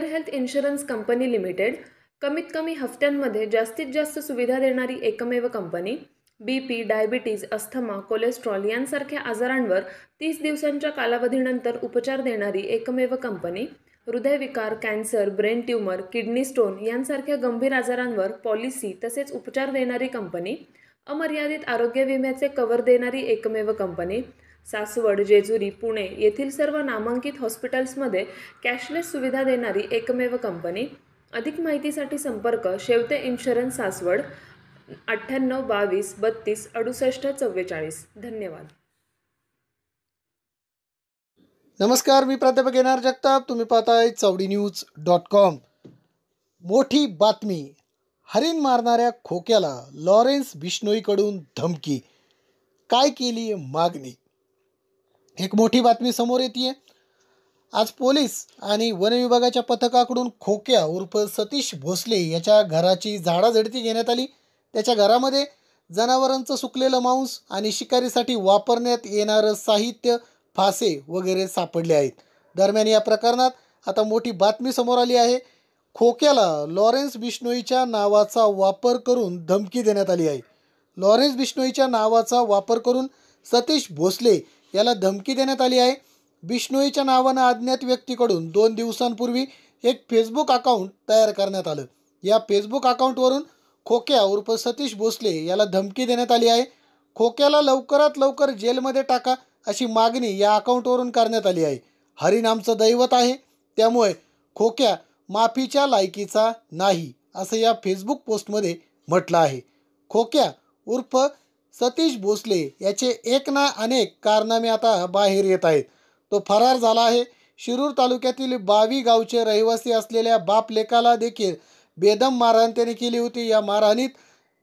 Fair health insurance company limited, कमीत कमी हफ्त्यांमध्ये जास्तीत जास्त सुविधा देणारी एकमेव company. BP, diabetes, asthma, cholesterol यांसारख्या आजारांवर 30 दिवसांच्या कालावधीनंतर उपचार देणारी एकमेव कंपनी. हृदयविकार, cancer, brain tumour, kidney stone यांसारख्या गंभीर आजारांवर पॉलिसी तसेच उपचार देणारी कंपनी. अमर्यादित आरोग्य विम्याचे कव्हर देणारी एकमेव कंपनी. सासवड, जेजुरी, पुणे येथील सर्व नामांकित हॉस्पिटल्समध्ये कॅशलेस सुविधा देणारी एकमेव कंपनी. अधिक माहितीसाठी संपर्क शेवते इन्शुरन्स, सासवड, 98 22 32 68 44. धन्यवाद. नमस्कार, मी प्राध्यापक येणार जगताप. तुम्ही पाहताय चवडीन्यूज.com. मोठी बातमी. हरिण मारणाऱ्या खोक्याला लॉरेन्स बिश्नोईकडून धमकी. काय केली मागणी? एक मोठी बातमी समोर येते. आज पोलीस आणि वन विभागाच्या पथकाकडून खोक्या उर्फ सतीश भोसले याच्या घराची झाडाझडती घेण्यात आली. त्याच्या घरामध्ये जनावरांचं सुकलेलं मांस आणि शिकारीसाठी वापरण्यात येणारं साहित्य, फासे वगैरे सापडले आहेत. दरम्यान या प्रकरणात आता मोठी बातमी समोर आली आहे. खोक्याला लॉरेन्स बिश्नोईच्या नावाचा वापर करून धमकी देण्यात आली आहे. लॉरेन्स बिश्नोईच्या नावाचा वापर करून सतीश भोसले याला धमकी देण्यात आली आहे. बिश्नोईच्या नावानं अज्ञात व्यक्तीकडून 2 दिवसांपूर्वी एक फेसबुक अकाउंट तयार करण्यात आलं. या फेसबुक अकाउंटवरून खोक्या उर्फ सतीश भोसले याला धमकी देण्यात आली आहे. खोक्याला लवकरात लवकर जेलमध्ये टाका अशी मागणी या अकाउंटवरून करण्यात आली आहे. हरिण आमचं दैवत आहे, त्यामुळे खोक्या माफीच्या लायकीचा नाही असं या फेसबुक पोस्टमध्ये म्हटलं आहे. खोक्या उर्फ सतीश भोसले याचे एक ना अनेक कारनामे आता बाहेर येत आहेत. तो फरार झाला आहे. शिरूर तालुक्यातील बावी गावचे रहिवासी असलेल्या बाप लेकाला देखील बेदम मारहाण त्याने केली होती. या मारहाणीत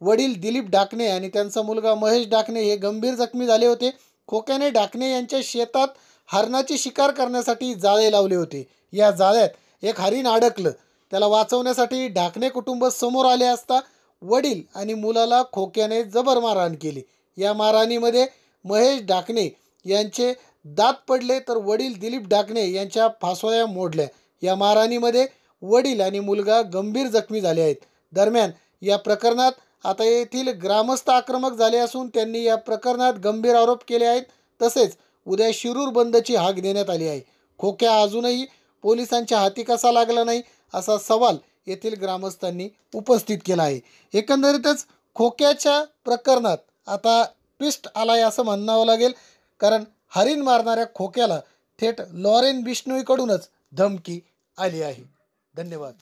वडील दिलीप डाकणे आणि त्यांचा मुलगा महेश डाकणे हे गंभीर जखमी झाले होते. खोक्याने डाकणे यांच्या शेतात हरणाची शिकार करण्यासाठी जाळे लावले होते. या जाळ्यात एक हरिण अडकलं. त्याला वाचवण्यासाठी डाकणे कुटुंब समोर आले असता वडील आणि मुलाला खोक्याने जबर मारहाण केली. या मारहाणीमध्ये महेश डाकणे यांचे दात पडले तर वडील दिलीप डाकणे यांच्या फासोळ्या मोडल्या. या मारहाणीमध्ये वडील आणि मुलगा गंभीर जखमी झाले आहेत. दरम्यान या प्रकरणात आता येथील ग्रामस्थ आक्रमक झाले असून त्यांनी या प्रकरणात गंभीर आरोप केले आहेत. तसेच उद्या शिरूर बंदची हाक देण्यात आली आहे. खोक्या अजूनही पोलिसांच्या हाती कसा लागला नाही असा सवाल येथील ग्रामस्थांनी उपस्थित केला आहे. एकंदरीतच खोक्याच्या प्रकरणात आता ट्विस्ट आलाय असं म्हणावं लागेल, कारण हरिण मारणाऱ्या खोक्याला थेट लॉरेन्स बिश्नोईकडूनच धमकी आली आहे. धन्यवाद.